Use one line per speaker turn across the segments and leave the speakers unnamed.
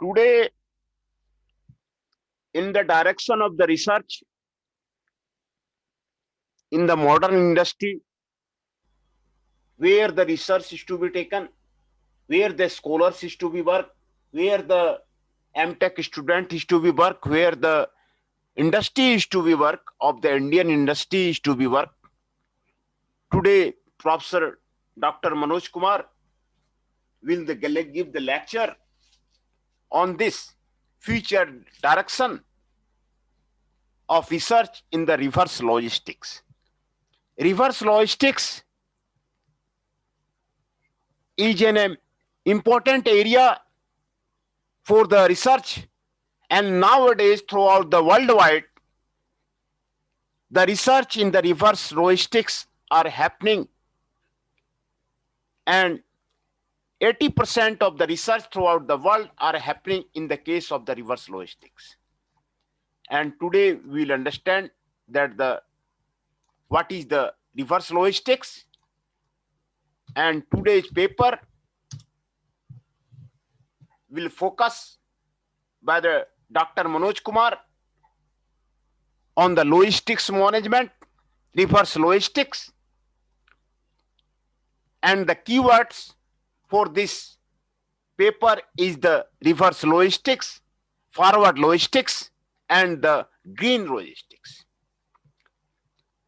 Today, in the direction of the research in the modern industry, where the research is to be taken, where the scholars is to be work, where the MTech student is to be work, where the industry is to be work of the Indian industry is to be work. Today, Professor Dr. Manoj Kumar will give the lecture on this future direction of research in the reverse logistics. Reverse logistics is an important area for the research, and nowadays throughout the worldwide, the research in the reverse logistics are happening, and 80% of the research throughout the world are happening in the case of the reverse logistics. And today we will understand that what is the reverse logistics, and today's paper will focus by the Dr. Manoj Kumar on the logistics management, reverse logistics, and the keywords for this paper is the reverse logistics, forward logistics, and the green logistics.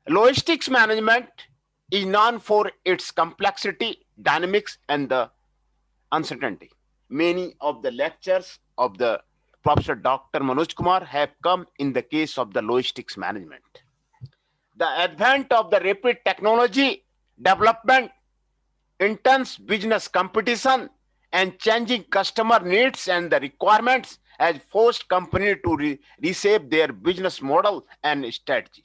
Logistics management is known for its complexity, dynamics, and the uncertainty. Many of the lectures of the Professor Dr. Manoj Kumar have come in the case of the logistics management. The advent of the rapid technology development, intense business competition, and changing customer needs and the requirements has forced companies to reshape their business model and strategy.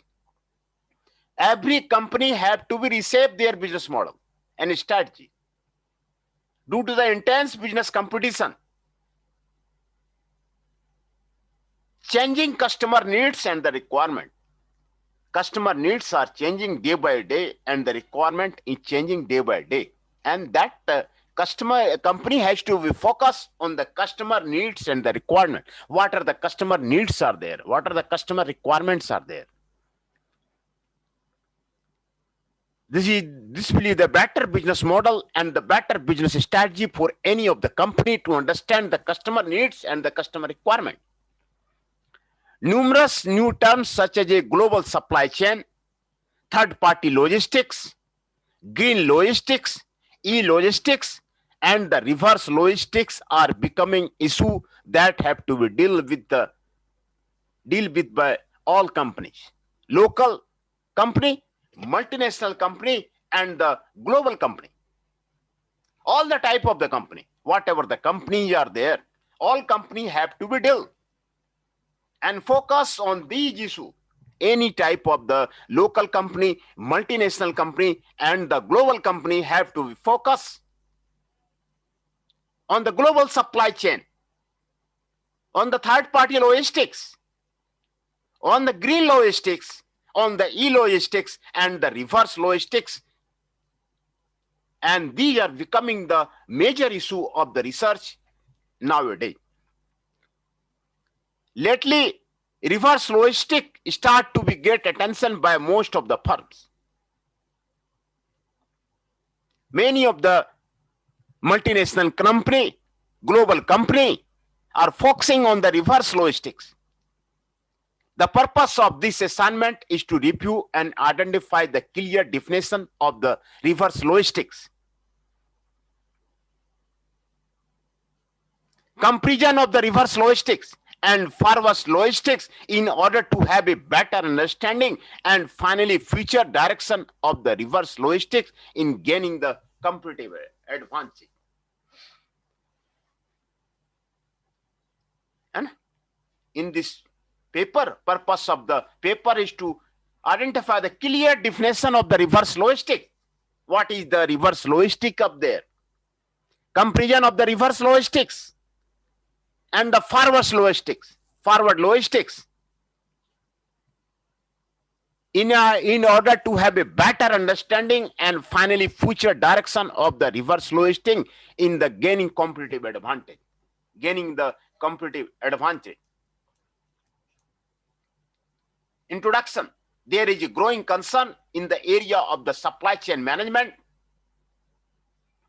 Every company have to be reshape their business model and strategy due to the intense business competition, changing customer needs and the requirement. Customer needs are changing day by day, and the requirement is changing day by day, and that company has to be focused on the customer needs and the requirement. What are the customer needs are there? What are the customer requirements are there? This will be the better business model and the better business strategy for any of the company to understand the customer needs and the customer requirement. Numerous new terms such as a global supply chain, third-party logistics, green logistics, e-logistics, and the reverse logistics are becoming issue that have to be deal with by all companies, local company, multinational company, and the global company. All the type of the company, whatever the companies are there, all companies have to be deal and focus on these issues. Any type of the local company, multinational company, and the global company have to focus on the global supply chain, on the third-party logistics, on the green logistics, on the e-logistics, and the reverse logistics. And these are becoming the major issue of the research nowadays. Lately, reverse logistics start to be get attention by most of the firms. Many of the multinational company, global company are focusing on the reverse logistics. The purpose of this assignment is to review and identify the clear definition of the reverse logistics, comparison of the reverse logistics and forward logistics in order to have a better understanding, and finally future direction of the reverse logistics in gaining the competitive advantage. And in this paper, purpose of the paper is to identify the clear definition of the reverse logistics. What is the reverse logistics up there? Comparison of the reverse logistics and the forward logistics in order to have a better understanding, and finally future direction of the reverse logistics in the gaining competitive advantage. gaining the competitive advantage. Introduction. There is a growing concern in the area of the supply chain management.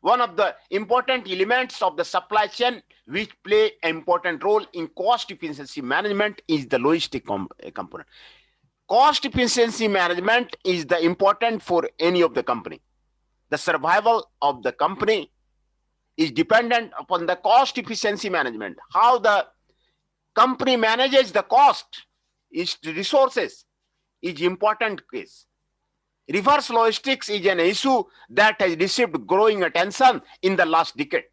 One of the important elements of the supply chain which play an important role in cost efficiency management is the logistic component. Cost efficiency management is the important for any of the company. The survival of the company is dependent upon the cost efficiency management. How the company manages the cost, its resources, is important case. Reverse logistics is an issue that has received growing attention in the last decade.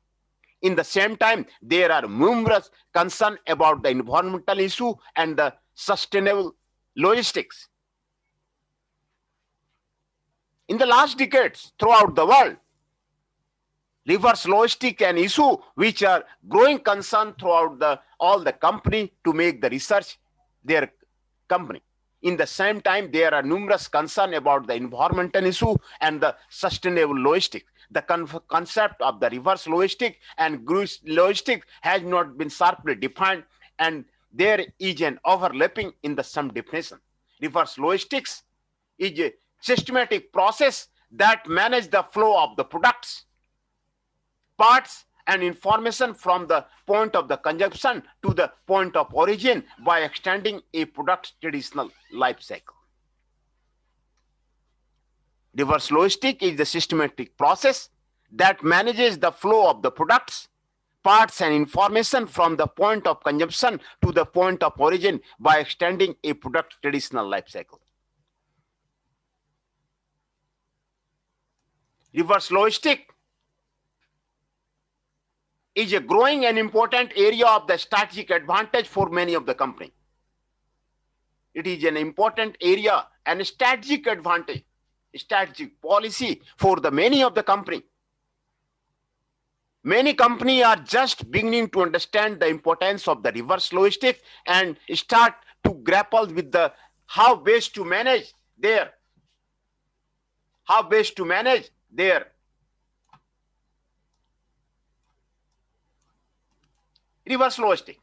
In the same time, there are numerous concerns about the environmental issue and the sustainable logistics. In the last decades, throughout the world, reverse logistics an issue which are growing concern throughout all the company to make the research their company. In the same time, there are numerous concerns about the environmental issue and the sustainable logistics. The concept of the reverse logistics and gross logistics has not been sharply defined, and there is an overlapping in the some definition. Reverse logistics is a systematic process that manages the flow of the products, parts, and information from the point of the consumption to the point of origin by extending a product's traditional life cycle. Reverse logistics is the systematic process that manages the flow of the products, parts, and information from the point of consumption to the point of origin by extending a product's traditional life cycle. Reverse logistics is a growing and important area of the strategic advantage for many of the company. It is an important area and strategic advantage, strategic policy for the many of the company. Many companies are just beginning to understand the importance of the reverse logistics and start to grapple with the how best to manage their reverse logistics.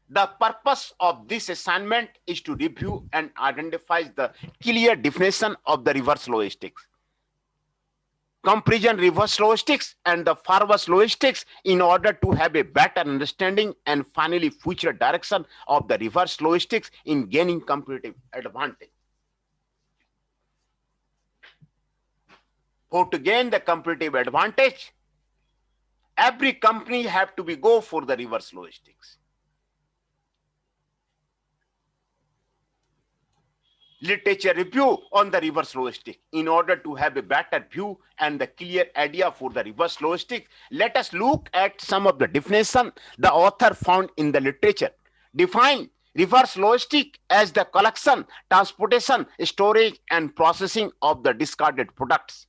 The purpose of this assignment is to review and identify the clear definition of the reverse logistics, comparison reverse logistics and the forward logistics in order to have a better understanding and finally future direction of the reverse logistics in gaining competitive advantage. For to gain the competitive advantage, every company have to go for the reverse logistics. Literature review on the reverse logistics. In order to have a better view and the clear idea for the reverse logistics, let us look at some of the definition the author found in the literature. Define reverse logistics as the collection, transportation, storage, and processing of the discarded products.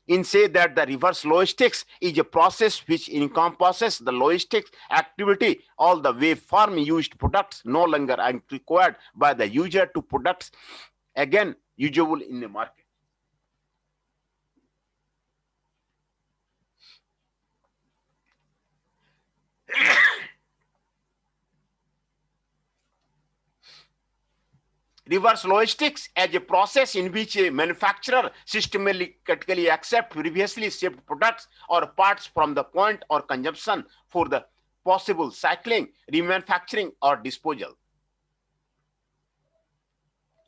In say that the reverse logistics is a process which encompasses the logistics activity, all the way farm used products no longer are required by the user to products again usable in the market. Reverse logistics as a process in which a manufacturer systematically accepts previously shipped products or parts from the point or consumption for the possible cycling, remanufacturing, or disposal.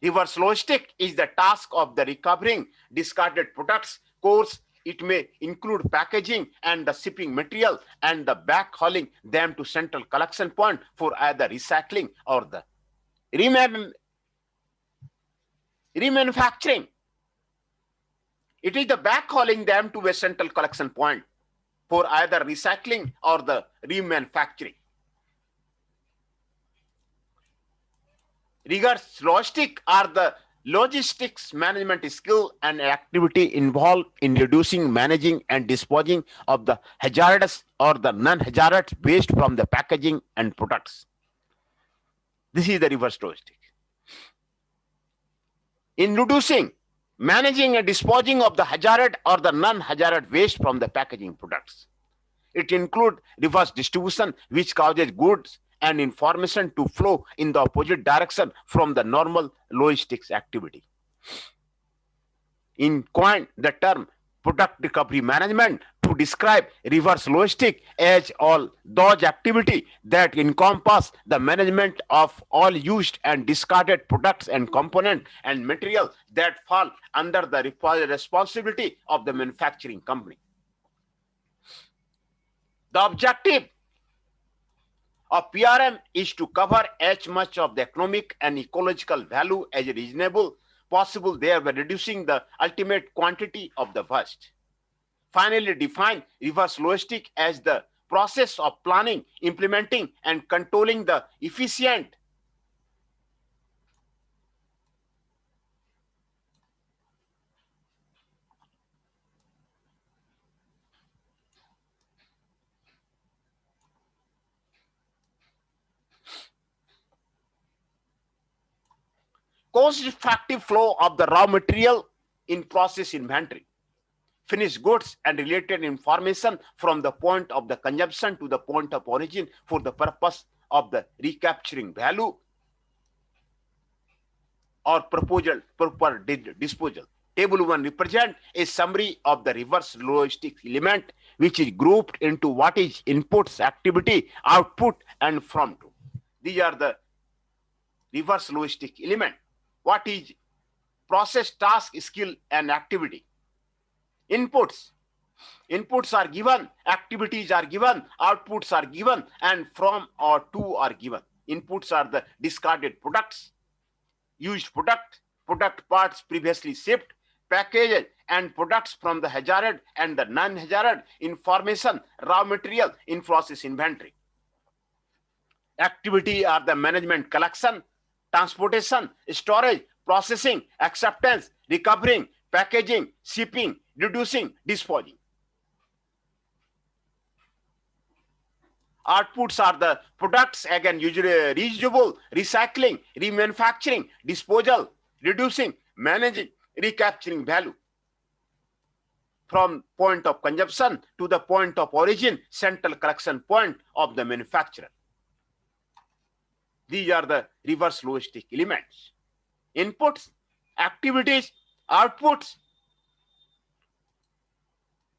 Reverse logistics is the task of the recovering discarded products. Course, it may include packaging and the shipping material and the backhauling them to central collection point for either recycling or the remanufacturing. It is the backhauling them to a central collection point for either recycling or the remanufacturing. Reverse logistics are the logistics management skill and activity involved in reducing, managing, and disposing of the hazardous or the non-hazardous waste from the packaging and products. This is the reverse logistics. In reducing, managing, and disposing of the hazardous or the non-hazardous waste from the packaging products. It includes reverse distribution, which causes goods and information to flow in the opposite direction from the normal logistics activity. In coined the term product recovery management to describe reverse logistics as all those activities that encompass the management of all used and discarded products and components and materials that fall under the responsibility of the manufacturing company. The objective of PRM is to cover as much of the economic and ecological value as reasonable possible, thereby reducing the ultimate quantity of the waste. Finally, define reverse logistics as the process of planning, implementing, and controlling the efficient cost-effective flow of the raw material in process inventory, finished goods and related information from the point of the consumption to the point of origin for the purpose of the recapturing value or proper disposal. Table 1 represents a summary of the reverse logistics element, which is grouped into what is inputs, activity, output, and from to. These are the reverse logistic element. What is process, task, skill, and activity? Inputs. Inputs are given, activities are given, outputs are given, and from or to are given. Inputs are the discarded products, used product parts previously shipped, packages, and products from the hazarded and the non-hazarded information, raw material in process inventory. Activity are the management, collection, transportation, storage, processing, acceptance, recovering, packaging, shipping, reducing, disposing. Outputs are the products, again, usually reusable, recycling, remanufacturing, disposal, reducing, managing, recapturing value from point of consumption to the point of origin, central collection point of the manufacturer. These are the reverse logistic elements. Inputs, activities, outputs.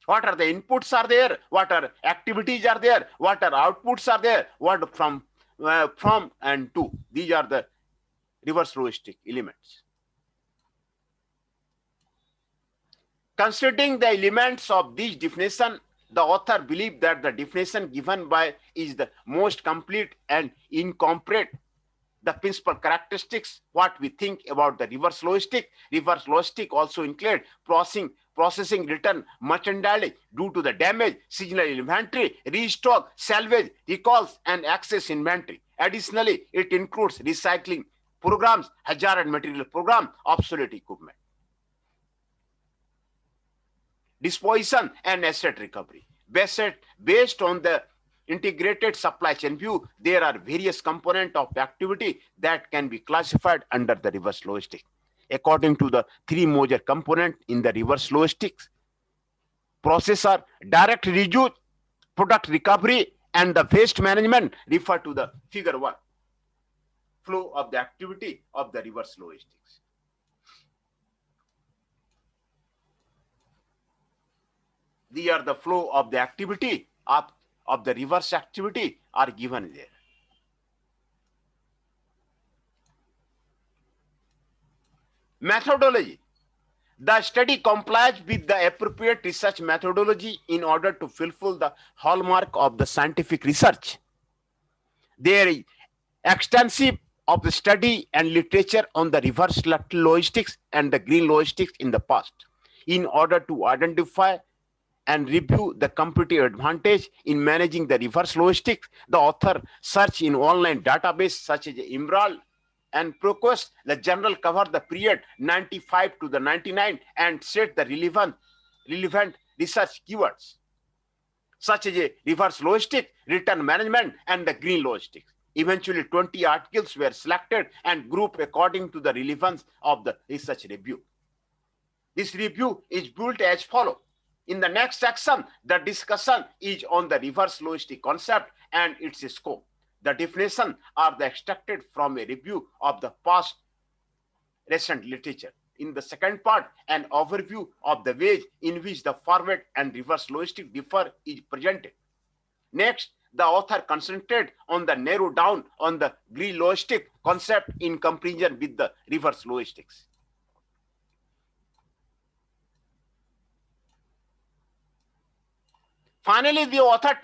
What are the inputs are there? What are activities are there? What are outputs are there? What from and to. These are the reverse logistic elements. Considering the elements of this definition, the author believed that the definition given by is the most complete and incorporate the principal characteristics what we think about the reverse logistic. Reverse logistic also include processing return merchandise due to the damage, seasonal inventory, restock, salvage, recalls, and excess inventory. Additionally, it includes recycling programs, hazardous material program, obsolete equipment, disposition, and asset recovery. Based on the integrated supply chain view, there are various components of activity that can be classified under the reverse logistics. According to the three major components in the reverse logistics process are direct reuse, product recovery, and the waste management, refer to the figure 1. Flow of the activity of the reverse logistics. These are the flow of the activity of the reverse activity are given there. Methodology. The study complies with the appropriate research methodology in order to fulfill the hallmark of the scientific research. There is extensive of the study and literature on the reverse logistics and the green logistics in the past. In order to identify and review the competitive advantage in managing the reverse logistics, the author searched in online database such as Emerald and ProQuest. The journal covered the period 95 to the 99 and set the relevant research keywords such as reverse logistics, return management, and the green logistics. Eventually, 20 articles were selected and grouped according to the relevance of the research review. This review is built as follows. In the next section, the discussion is on the reverse logistic concept and its scope. The definition are the extracted from a review of the past recent literature. In the second part, an overview of the ways in which the forward and reverse logistic differ is presented. Next, the author concentrated on the narrow down on the green logistic concept in comparison with the reverse logistics. Finally, the author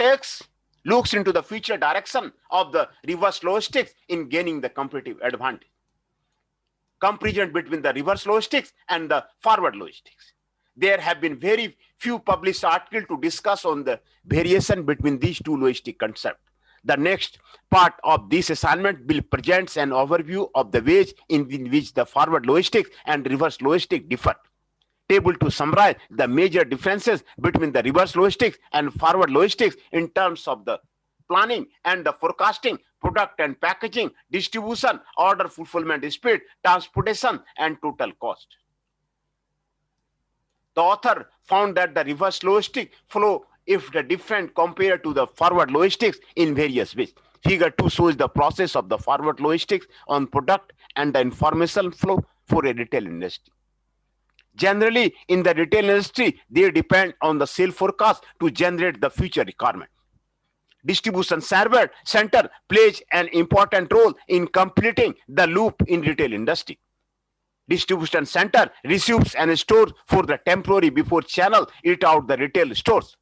looks into the future direction of the reverse logistics in gaining the competitive advantage. Comparison between the reverse logistics and the forward logistics. There have been very few published articles to discuss on the variation between these two logistic concepts. The next part of this assignment will present an overview of the ways in which the forward logistics and reverse logistics differ. Table to summarize the major differences between the reverse logistics and forward logistics in terms of the planning and the forecasting, product and packaging, distribution, order fulfillment speed, transportation, and total cost. The author found that the reverse logistic flow if the different compared to the forward logistics in various ways. Figure 2 shows the process of the forward logistics on product and the information flow for a retail industry. Generally, in the retail industry, they depend on the sale forecast to generate the future requirement. Distribution center plays an important role in completing the loop in retail industry. Distribution center receives and stores for the temporary before channel it out the retail stores.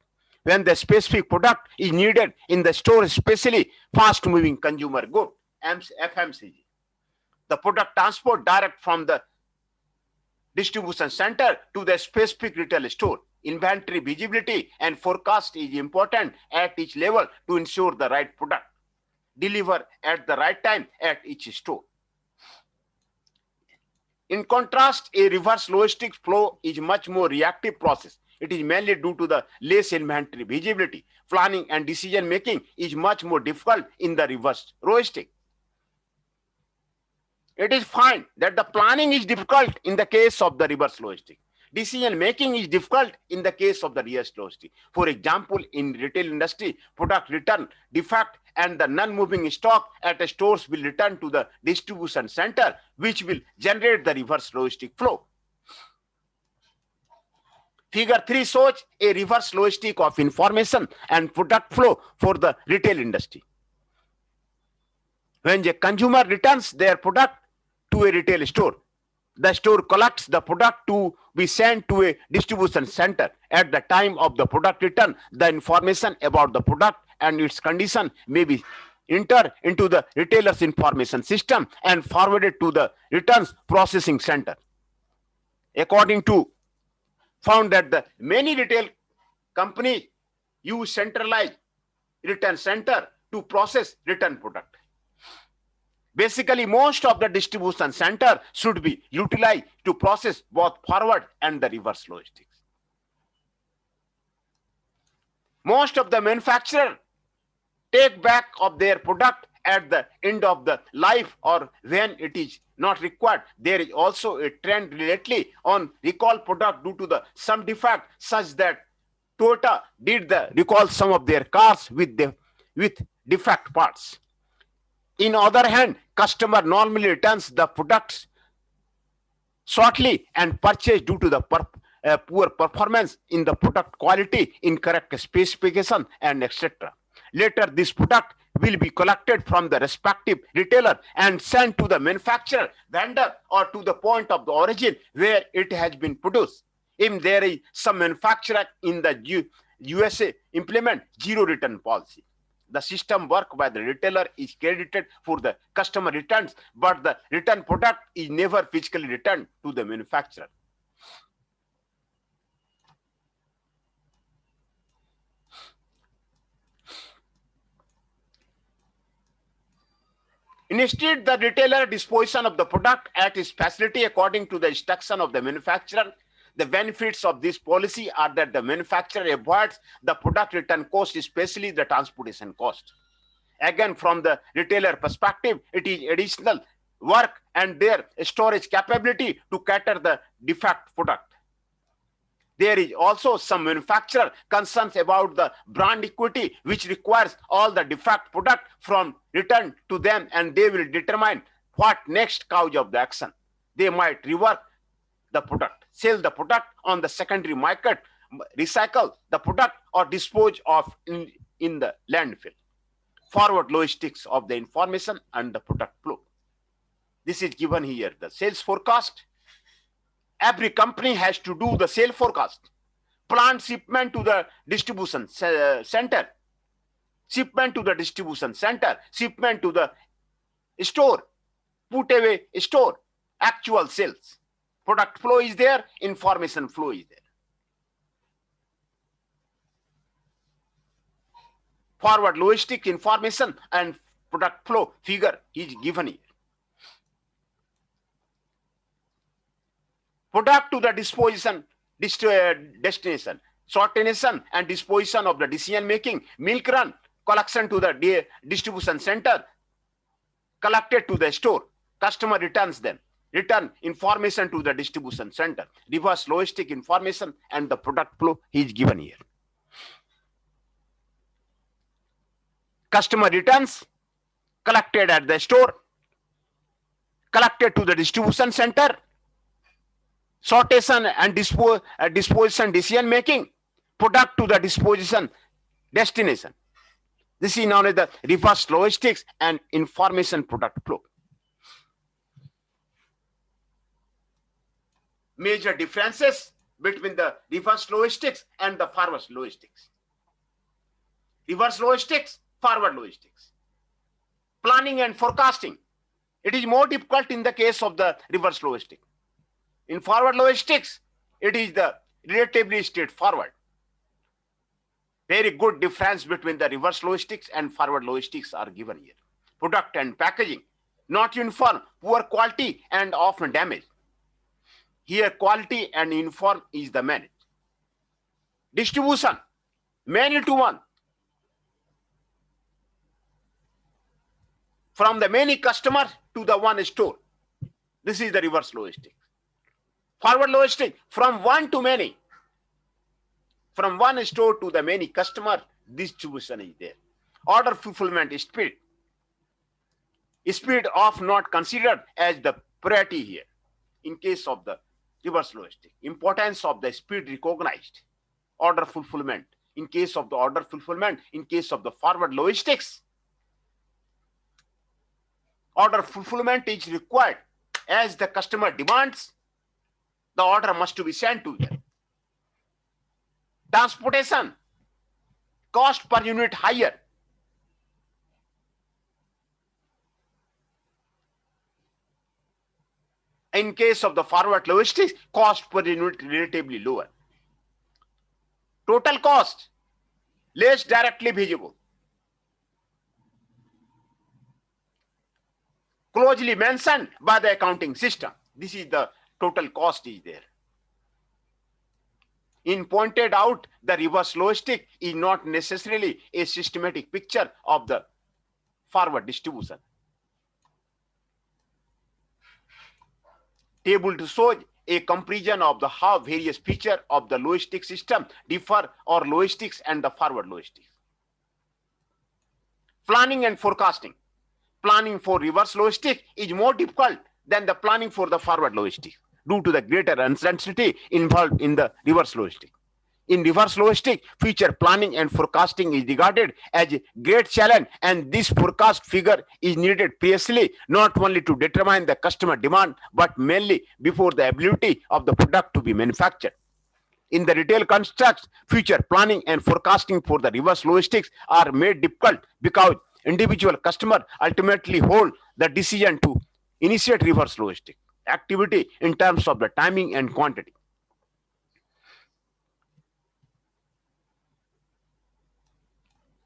When the specific product is needed in the store, especially fast moving consumer good, FMCG. The product transport direct from the distribution center to the specific retail store. Inventory visibility and forecast is important at each level to ensure the right product deliver at the right time at each store. In contrast, a reverse logistics flow is much more reactive process. It is mainly due to the less inventory visibility. Planning and decision making is much more difficult in the reverse logistics. It is fine that the planning is difficult in the case of the reverse logistics. Decision making is difficult in the case of the reverse logistics. For example, in retail industry, product return, defect, and the non-moving stock at the stores will return to the distribution center, which will generate the reverse logistic flow. Figure 3 shows a reverse logistic of information and product flow for the retail industry. When the consumer returns their product to a retail store, the store collects the product to be sent to a distribution center. At the time of the product return, the information about the product and its condition may be entered into the retailer's information system and forwarded to the returns processing center. According to found that the many retail companies use centralized return center to process return product. Basically, most of the distribution center should be utilized to process both forward and the reverse logistics. Most of the manufacturers take back of their product at the end of the life or when it is not required. There is also a trend lately on recall product due to the some defect, such that Toyota did the recall some of their cars with defect parts. In other hand, customer normally returns the products shortly and purchase due to the poor performance in the product quality, incorrect specification, and etc. Later, this product will be collected from the respective retailer and sent to the manufacturer, vendor, or to the point of the origin where it has been produced. If there is some manufacturer in the USA implement zero return policy, the system work by the retailer is credited for the customer returns, but the return product is never physically returned to the manufacturer. Instead, the retailer disposition of the product at his facility according to the instruction of the manufacturer. The benefits of this policy are that the manufacturer avoids the product return cost, especially the transportation cost. Again, from the retailer perspective, it is additional work and their storage capability to cater the defect product. There is also some manufacturer concerns about the brand equity, which requires all the defect product from return to them, and they will determine what next cause of the action. They might rework the product, sell the product on the secondary market, recycle the product, or dispose of in the landfill. Forward logistics of the information and the product flow. This is given here, the sales forecast. Every company has to do the sale forecast. Plant shipment to the distribution center, shipment to the distribution center, shipment to the store, put away store, actual sales. Product flow is there, information flow is there. Forward logistic information and product flow figure is given here. Product to the disposition, destination, sortation and disposition of the decision making, milk run, collection to the distribution center, collected to the store, customer returns them, return information to the distribution center, reverse logistic information and the product flow is given here. Customer returns, collected at the store, collected to the distribution center, sortation and disposition decision making, product to the disposition destination. This is known as the reverse logistics and information product flow. Major differences between the reverse logistics and the forward logistics. Reverse logistics, forward logistics. Planning and forecasting. It is more difficult in the case of the reverse logistics. In forward logistics, it is the relatively straightforward. Very good difference between the reverse logistics and forward logistics are given here. Product and packaging, not uniform, poor quality and often damaged. Here quality and uniform is the managed. Distribution, many to one. From the many customers to the one store. This is the reverse logistics. Forward logistic, from one to many. From one store to the many customer, distribution is there. Order fulfillment speed. Speed of not considered as the priority here. In case of the reverse logistic, importance of the speed recognized. Order fulfillment. In case of the order fulfillment, in case of the forward logistics, order fulfillment is required as the customer demands. The order must be sent to them. Transportation, cost per unit higher. In case of the forward logistics, cost per unit relatively lower. Total cost, less directly visible. Closely mentioned by the accounting system. This is the total cost is there. In pointed out, the reverse logistic is not necessarily a systematic picture of the forward distribution. Table to show a comparison of the how various features of the logistic system differ or logistics and the forward logistics. Planning and forecasting. Planning for reverse logistic is more difficult than the planning for the forward logistic due to the greater uncertainty involved in the reverse logistic. In reverse logistic, future planning and forecasting is regarded as a great challenge, and this forecast figure is needed precisely not only to determine the customer demand, but mainly before the ability of the product to be manufactured. In the retail constructs, future planning and forecasting for the reverse logistics are made difficult because individual customer ultimately hold the decision to initiate reverse logistic activity in terms of the timing and quantity.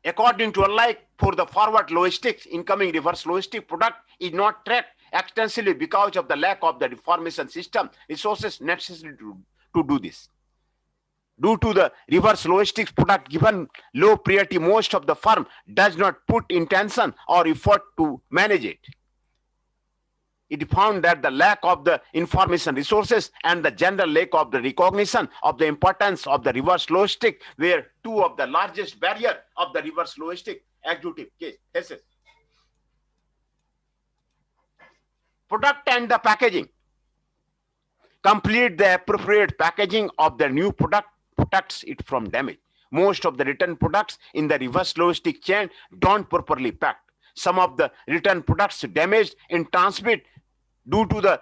According to unlike for the forward logistics, incoming reverse logistic product is not tracked extensively because of the lack of the information system resources necessary to do this. Due to the reverse logistics product given low priority, most of the firm does not put intention or effort to manage it. it found that the lack of the information resources and the general lack of the recognition of the importance of the reverse logistic were two of the largest barriers of the reverse logistic executive cases. Product and the packaging. Complete the appropriate packaging of the new product protects it from damage. Most of the return products in the reverse logistic chain don't properly pack. Some of the return products damaged in transit due to the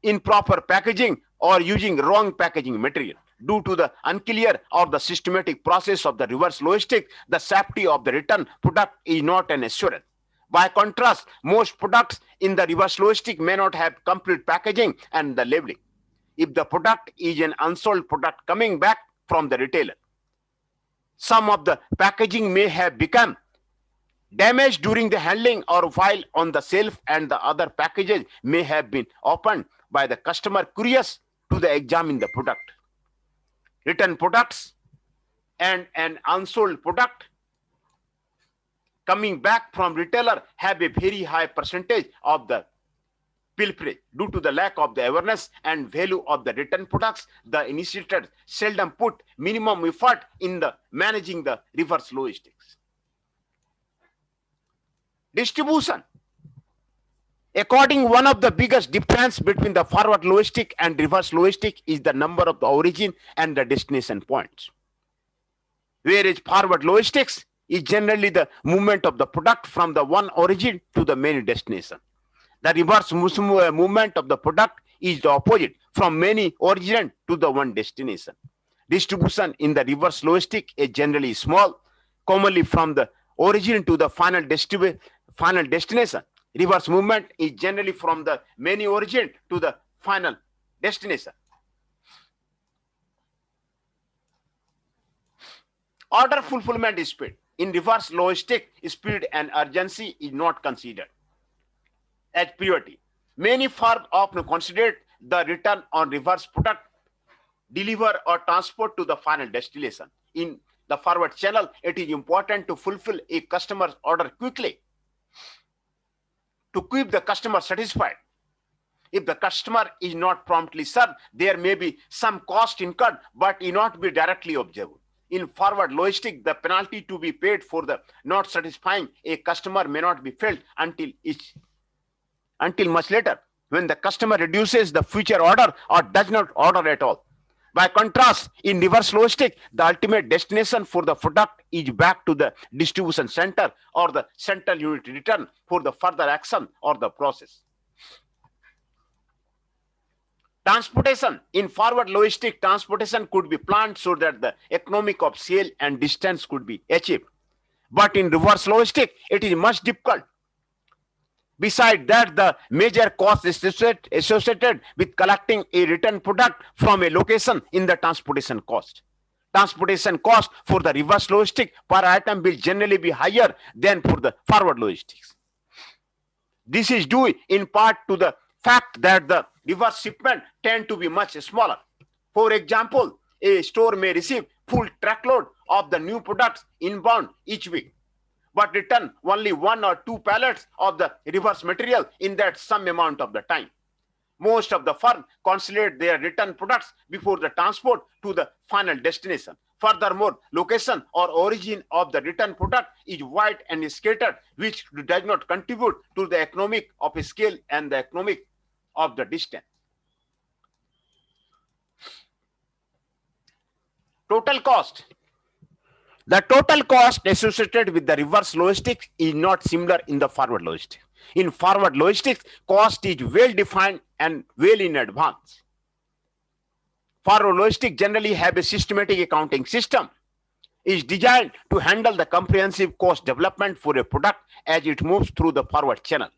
improper packaging or using wrong packaging material. Due to the unclear or the systematic process of the reverse logistic, the safety of the return product is not an assurance. By contrast, most products in the reverse logistic may not have complete packaging and the labeling. If the product is an unsold product coming back from the retailer, some of the packaging may have become damaged during the handling or while on the shelf, and the other packages may have been opened by the customer curious to examine the product. Return products and an unsold product coming back from retailer have a very high percentage of the pilferage. Due to the lack of the awareness and value of the return products, the initiators seldom put minimum effort in the managing the reverse logistics. Distribution. According, one of the biggest difference between the forward logistic and reverse logistic is the number of the origin and the destination points. Whereas forward logistics is generally the movement of the product from the one origin to the many destination. The reverse movement of the product is the opposite, from many origin to the one destination. Distribution in the reverse logistic is generally small, commonly from the origin to the final destination. Reverse movement is generally from the many origin to the final destination. Order fulfillment speed. In reverse logistic, speed and urgency is not considered as priority. Many firms often consider the return on reverse product, deliver or transport to the final destination. In the forward channel, it is important to fulfill a customer's order quickly to keep the customer satisfied. If the customer is not promptly served, there may be some cost incurred, but it not be directly observed. In forward logistic, the penalty to be paid for the not satisfying a customer may not be felt until much later, when the customer reduces the future order or does not order at all. By contrast, in reverse logistic, the ultimate destination for the product is back to the distribution center or the central unit return for the further action or the process. Transportation. In forward logistic, transportation could be planned so that the economic of scale and distance could be achieved. But in reverse logistic, it is much difficult. Besides that, the major cost associated with collecting a return product from a location in the transportation cost. Transportation cost for the reverse logistic per item will generally be higher than for the forward logistics. This is due in part to the fact that the reverse shipment tend to be much smaller. For example, a store may receive full truckload of the new products inbound each week, but return only 1 or 2 pallets of the reverse material in that some amount of the time. Most of the firms consolidate their return products before the transport to the final destination. Furthermore, location or origin of the return product is wide and scattered, which does not contribute to the economic of scale and the economic of the distance. Total cost. The total cost associated with the reverse logistics is not similar in the forward logistics. In forward logistics, cost is well defined and well in advance. Forward logistics generally have a systematic accounting system. It is designed to handle the comprehensive cost development for a product as it moves through the forward channel.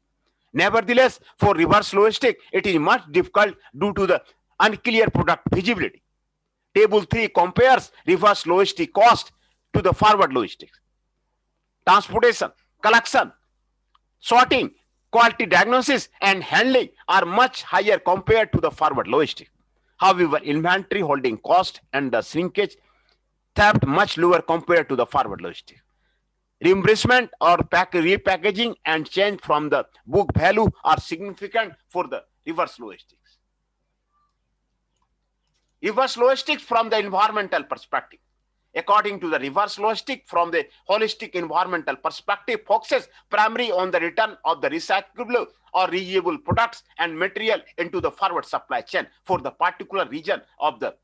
Nevertheless, for reverse logistics, it is much difficult due to the unclear product visibility. Table 3 compares reverse logistic cost to the forward logistics. Transportation, collection, sorting, quality diagnosis, and handling are much higher compared to the forward logistics. However, inventory holding cost and the shrinkage theft much lower compared to the forward logistics. Reimbursement or repackaging and change from the book value are significant for the reverse logistics. Reverse logistics from the environmental perspective. According to the reverse logistic from the holistic environmental perspective, focuses primarily on the return of the recyclable or reusable products and material into the forward supply chain for the particular region of the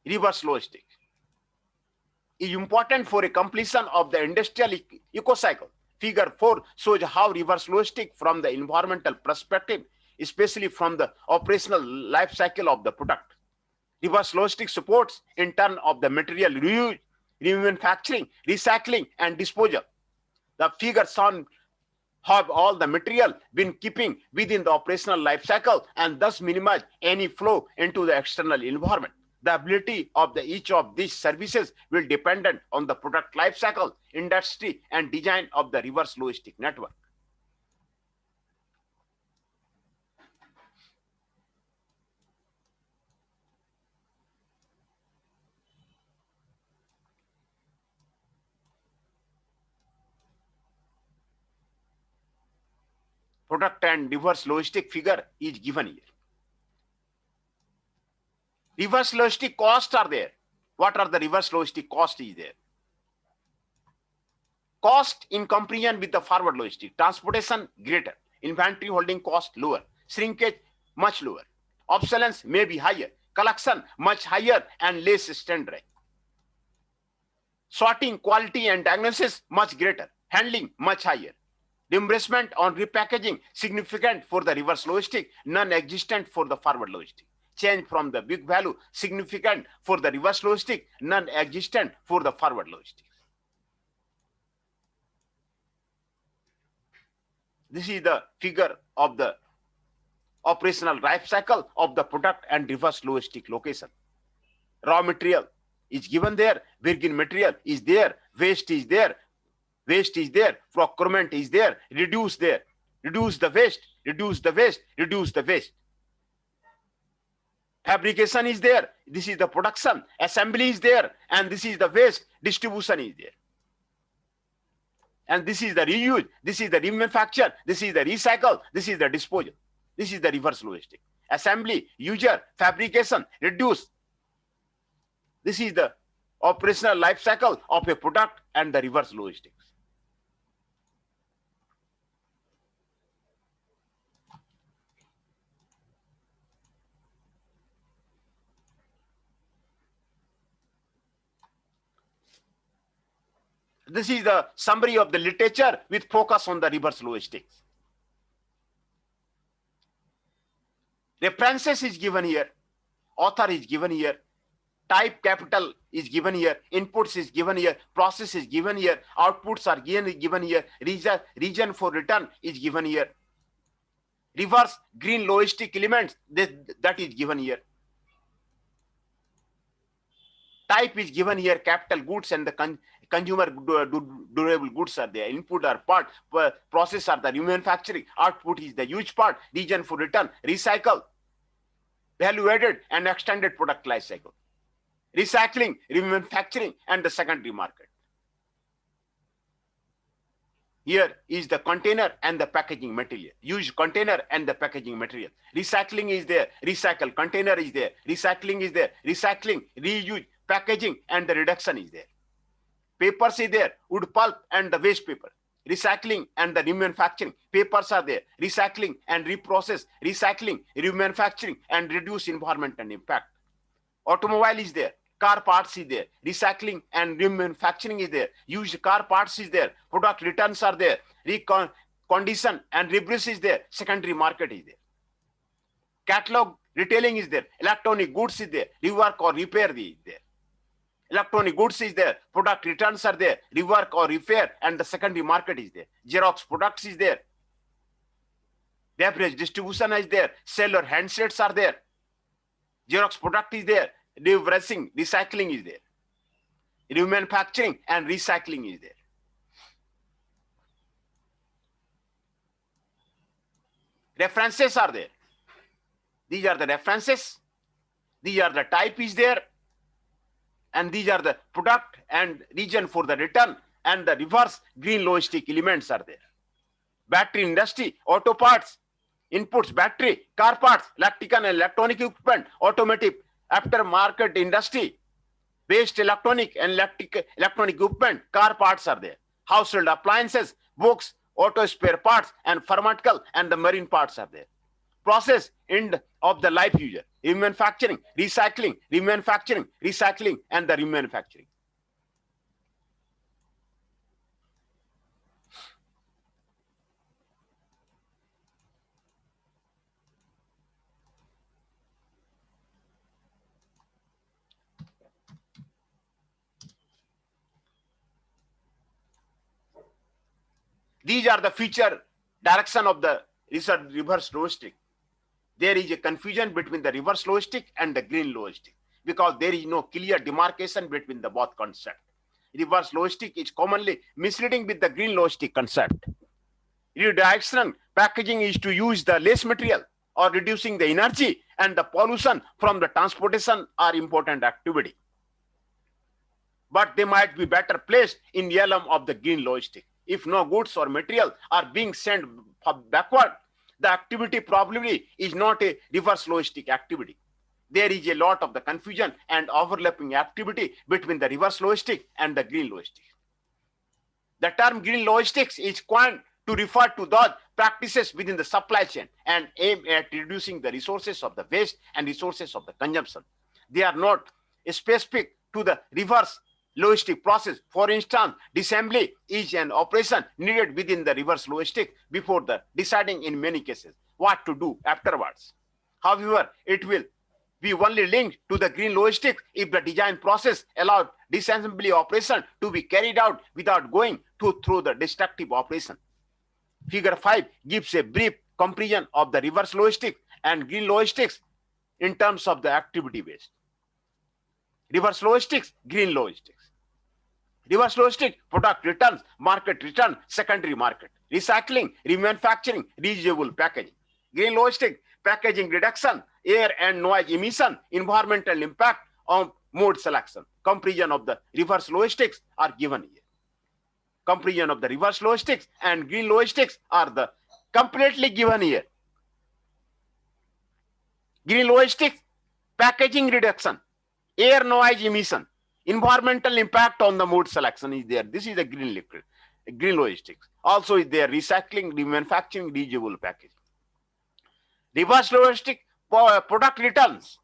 reverse logistic. Is important for a completion of the industrial ecocycle. Figure 4 shows how reverse logistic from the environmental perspective, especially from the operational life cycle of the product. Reverse logistic supports in turn of the material reuse, remanufacturing, recycling, and disposal. The figure shown have all the material been keeping within the operational life cycle and thus minimize any flow into the external environment. The ability of each of these services will depend on the product life cycle, industry, and design of the reverse logistic network. Product and reverse logistic figure is given here. Reverse logistic costs are there. What are the reverse logistic cost is there? Cost in comparison with the forward logistic. Transportation greater. Inventory holding cost lower. Shrinkage much lower. Obsolescence may be higher. Collection much higher and less standard. Sorting, quality, and diagnosis much greater. Handling much higher. Reimbursement on repackaging significant for the reverse logistic, non-existent for the forward logistic. Change from the big value significant for the reverse logistic, non-existent for the forward logistic. This is the figure of the operational life cycle of the product and reverse logistic location. Raw material is given there, virgin material is there, waste is there, procurement is there, reduce the waste, reduce the waste. Fabrication is there, this is the production, assembly is there, and this is the waste, distribution is there. And this is the reuse, this is the remanufacture, this is the recycle, this is the disposal. This is the reverse logistic. Assembly, user, fabrication, reduce. This is the operational life cycle of a product and the reverse logistics. This is the summary of the literature with focus on the reverse logistics. References is given here, author is given here, type capital is given here, inputs is given here, process is given here, outputs are given here, region for return is given here, reverse green logistic elements that is given here. Type is given here, capital goods and the consumer durable goods are there. Input are part, process are the remanufacturing, output is the huge part, region for return, recycle, value added and extended product life cycle, recycling, remanufacturing, and the secondary market. Here is the container and the packaging material. Used container and the packaging material. Recycling is there. Recycle container is there. Recycling is there. Recycling, reuse, packaging, and the reduction is there. Papers is there. Wood pulp and the waste paper. Recycling and the remanufacturing. Papers are there. Recycling and reprocess. Recycling, remanufacturing, and reduce environmental impact. Automobile is there. Car parts is there, recycling and remanufacturing is there, used car parts is there, product returns are there, condition and rebris is there, secondary market is there. Catalog retailing is there, electronic goods is there, rework or repair is there. Electronic goods is there, product returns are there, rework or repair, and the secondary market is there. Xerox products is there. Beverage distribution is there, seller handsets are there. Xerox product is there. Reversing, recycling is there. Remanufacturing and recycling is there. References are there. These are the references. These are the type is there, and these are the product and region for the return, and the reverse green logistic elements are there. Battery industry, auto parts, inputs, battery, car parts, electrical and electronic equipment, automotive, aftermarket industry, based electronic and electronic equipment, car parts are there. Household appliances, books, auto spare parts, and pharmaceutical and the marine parts are there. Process end of the life user, remanufacturing, recycling, remanufacturing, recycling, and the remanufacturing. These are the future direction of the reverse logistic. There is a confusion between the reverse logistic and the green logistic because there is no clear demarcation between the both concepts. Reverse logistic is commonly misleading with the green logistic concept. Redirection packaging is to use the less material or reducing the energy and the pollution from the transportation are important activity. But they might be better placed in the realm of the green logistic. If no goods or material are being sent backward, the activity probably is not a reverse logistic activity. There is a lot of the confusion and overlapping activity between the reverse logistic and the green logistic. The term green logistics is coined to refer to those practices within the supply chain and aim at reducing the resources of the waste and resources of the consumption. They are not specific to the reverse logistic process. For instance, disassembly is an operation needed within the reverse logistic before the deciding in many cases what to do afterwards. However, it will be only linked to the green logistic if the design process allowed disassembly operation to be carried out without going through the destructive operation. Figure 5 gives a brief comparison of the reverse logistic and green logistics in terms of the activity based. Reverse logistics, green logistics. Reverse logistic, product returns, market return, secondary market. Recycling, remanufacturing, reusable packaging. Green logistic, packaging reduction, air and noise emission, environmental impact on mode selection. Comparison of the reverse logistics are given here. Comparison of the reverse logistics and green logistics are the completely given here. Green logistics, packaging reduction, air noise emission, environmental impact on the mode selection is there. This is the green logistics. Also is there recycling, remanufacturing, reusable packaging. Reverse logistic, product returns,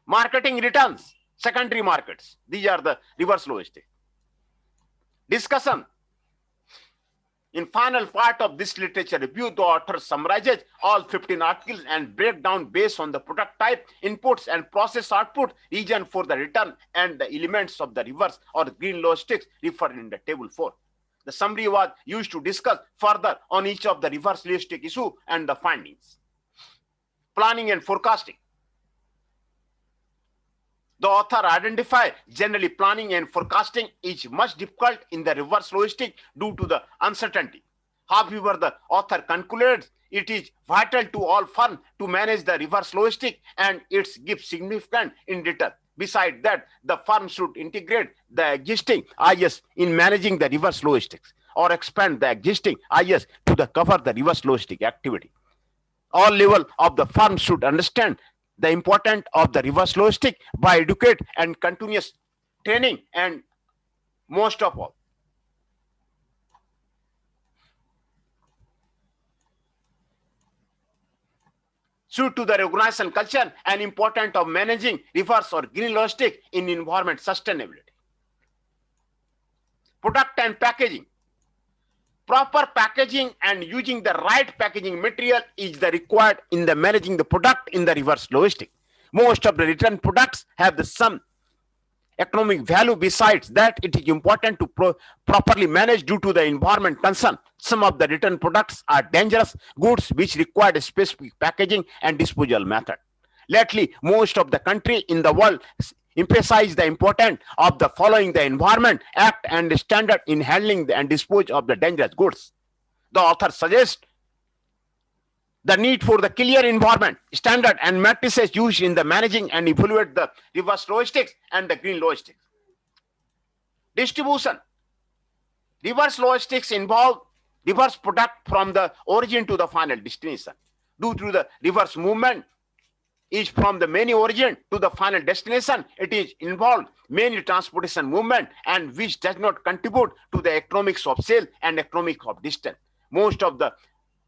marketing returns, secondary markets. These are the reverse logistic. Discussion. In final part of this literature review, the author summarizes all 15 articles and break down based on the product type, inputs and process output, region for the return, and the elements of the reverse or green logistics referred in the table 4. The summary was used to discuss further on each of the reverse logistic issue and the findings. Planning and forecasting. The author identified generally planning and forecasting is much difficult in the reverse logistic due to the uncertainty. However, the author concludes it is vital to all firms to manage the reverse logistic and it gives significant in detail. Besides that, the firm should integrate the existing IS in managing the reverse logistics or expand the existing IS to cover the reverse logistic activity. All level of the firm should understand the importance of the reverse logistic by educate and continuous training and most of all. Due to the recognition culture and importance of managing reverse or green logistic in environment sustainability. Product and packaging. Proper packaging and using the right packaging material is the required in the managing the product in the reverse logistic. Most of the return products have the some economic value. Besides that, it is important to properly manage due to the environment concern. Some of the return products are dangerous goods which require a specific packaging and disposal method. Lately, most of the country in the world emphasize the importance of the following the Environment Act and standard in handling and dispose of the dangerous goods. The author suggests The need for the clear environment, standard and matrices used in the managing and evaluate the reverse logistics and the green logistics. Distribution. Reverse logistics involve reverse product from the origin to the final destination. Due to the reverse movement is from the many origin to the final destination, it is involved many transportation movement and which does not contribute to the economics of sale and economics of distance. Most of the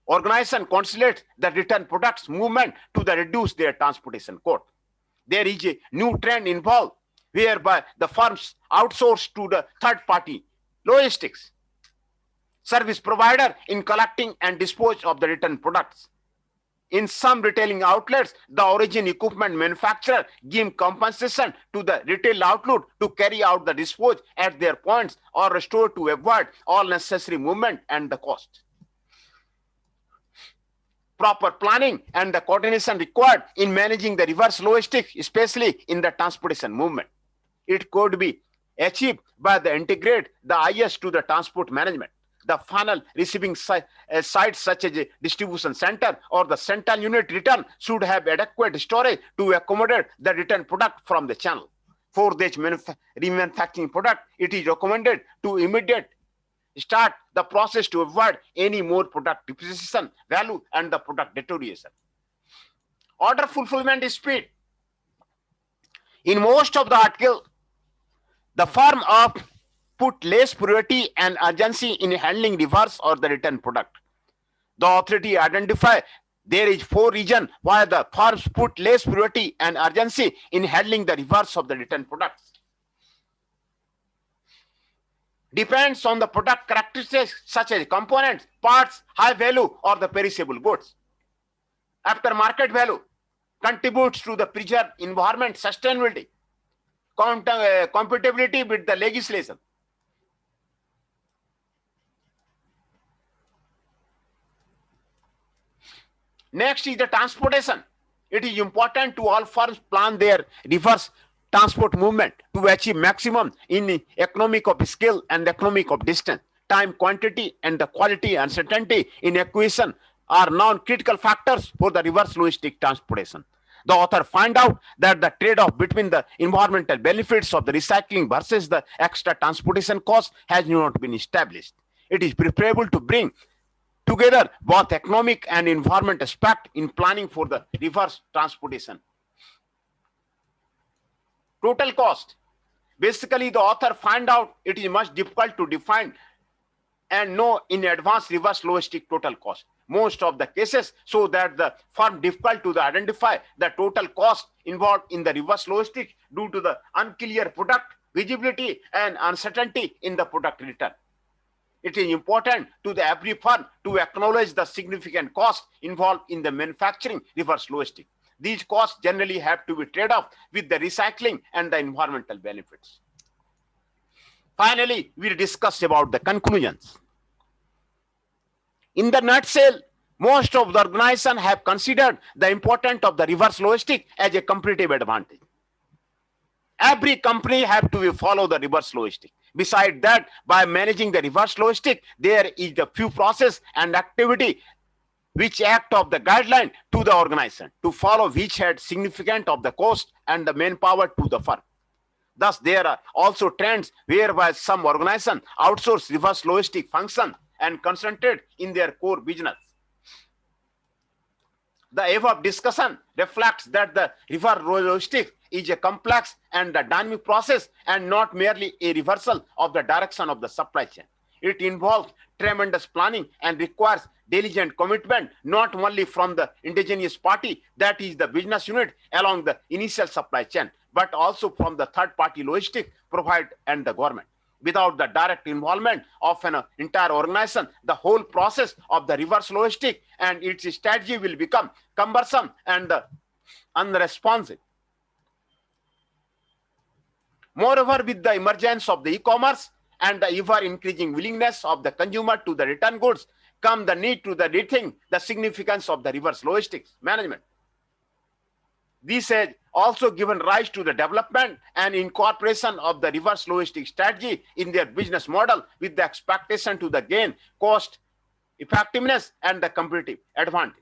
organization concentrates the return products movement to the reduce their transportation cost. There is a new trend involved whereby the firms outsource to the third party logistics service provider in collecting and dispose of the return products. In some retailing outlets, the origin equipment manufacturer give compensation to the retail outlet to carry out the dispose at their points or restore to avoid all necessary movement and the cost. Proper planning and the coordination required in managing the reverse logistics, especially in the transportation movement. It could be achieved by the integrate the IS to the transport management. The final receiving sites such as a distribution center or the central unit return should have adequate storage to accommodate the return product from the channel. For this remanufacturing product, it is recommended to immediate start the process to avoid any more product depreciation, value, and the product deterioration. Order fulfillment speed. In most of the article, the firm of put less priority and urgency in handling reverse or the return product. The authority identify there is 4 reasons why the firms put less priority and urgency in handling the reverse of the return products. Depends on the product characteristics such as components, parts, high value, or the perishable goods. Aftermarket value contributes to the preserved environment sustainability, compatibility with the legislation. Next is the transportation. It is important to all firms plan their reverse transport movement to achieve maximum in economic of scale and economic of distance. Time, quantity, and the quality uncertainty in equation are non-critical factors for the reverse logistic transportation. The author find out that the trade-off between the environmental benefits of the recycling versus the extra transportation cost has not been established. It is preferable to bring together both economic and environment aspect in planning for the reverse transportation. Total cost. Basically, the author find out it is much difficult to define and know in advance reverse logistic total cost. Most of the cases show that the firm difficult to identify the total cost involved in the reverse logistic due to the unclear product visibility and uncertainty in the product return. It is important to the every firm to acknowledge the significant cost involved in the manufacturing reverse logistic. These costs generally have to be traded off with the recycling and the environmental benefits. Finally, we'll discuss about the conclusions. In the nutshell, most of the organizations have considered the importance of the reverse logistic as a competitive advantage. Every company have to follow the reverse logistic. Besides that, by managing the reverse logistic, there is the few process and activity which act of the guideline to the organization to follow, which had significant of the cost and the manpower to the firm. Thus, there are also trends whereby some organizations outsource reverse logistic function and concentrate in their core business. The above discussion reflects that the reverse logistic is a complex and a dynamic process and not merely a reversal of the direction of the supply chain. It involves tremendous planning and requires diligent commitment not only from the indigenous party, that is the business unit along the initial supply chain, but also from the third party logistic provider and the government. Without the direct involvement of an entire organization, the whole process of the reverse logistic and its strategy will become cumbersome and unresponsive. Moreover, with the emergence of the e-commerce and the ever increasing willingness of the consumer to the return goods, come the need to the rethink the significance of the reverse logistics management. This has also given rise to the development and incorporation of the reverse logistic strategy in their business model with the expectation to the gain cost, effectiveness, and the competitive advantage.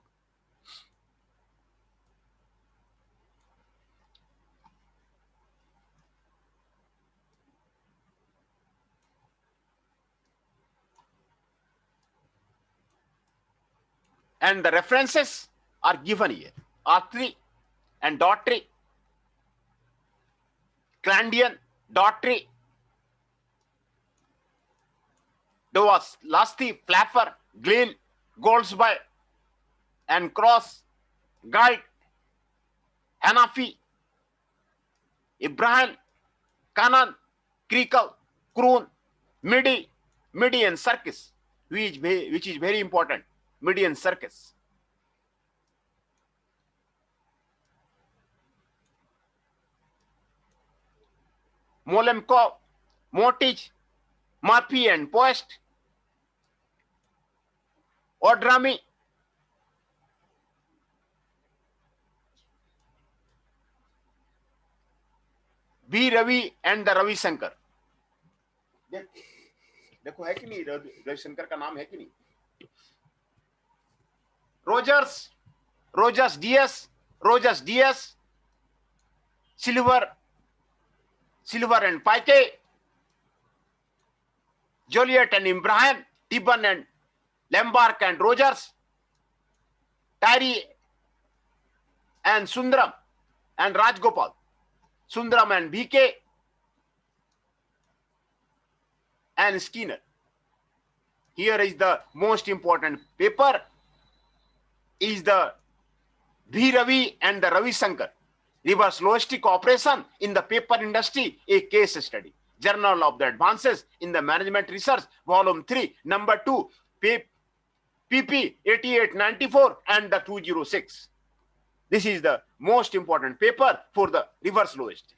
And the references are given here. R3 and Daughtry, Clandian, Daughtry, Dovas, Lasty, Flapper, Glean, Goldsby, and Cross, Guide, Hanafi, Ibrahim, Kanan, Creakle, Kroon, Midi and Circus, which is very important. Midi and Circus. Molemko, Motich, Murphy and Post, Odrami, B. Ravi and the Ravi Shankar. देखो है कि नहीं, रविशंकर का नाम है कि नहीं? Rogers DS, Silver and Pike, Joliet and Ibrahim, Tibbon and Lambark and Rogers, Tyree and Sundaram and Rajgopal, Sundaram and BK and Skinner. Here is the most important paper, is the V. Ravi and the Ravi Shankar, reverse logistic operation in the paper industry, a case study. Journal of the Advances in the Management Research, Volume 3, Number 2, PP 8894 and the 206. This is the most important paper for the reverse logistic.